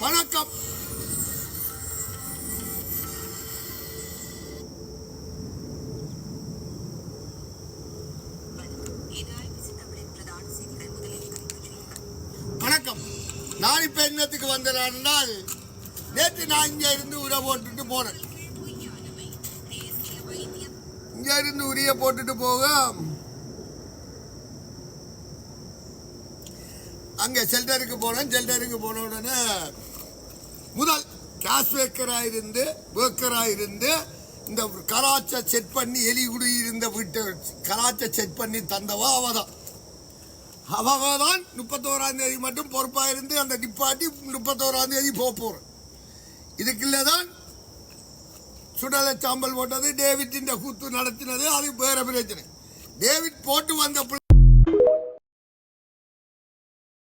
வணக்கம். வணக்கம். நான் இப்ப என்னத்துக்கு வந்தேன், நேற்று நான் இங்க இருந்து உரை போட்டுட்டு போனேன். இங்க இருந்து உரிய போட்டுட்டு போக அங்க ஷெல்டருக்கு போனேன். ஷெல்டருக்கு போன உடனே முதல் கேஷ் ஒர்க்கராயிருந்து இந்த கராச்சை செட் பண்ணி எலிகுடி இருந்த வீட்டை கராச்சை செட் பண்ணி தந்தவா அவதான். அவதான் 31ஆம் தேதி மட்டும் பொறுப்பாக இருந்து அந்த டிப்பாட்டி 31ஆம் தேதி போறேன். இதுக்குள்ளதான் சுடலை சாம்பல் போட்டது, டேவிட் கூத்து நடத்தினது, அது வேற பிரச்சனை. டேவிட் போட்டு வந்த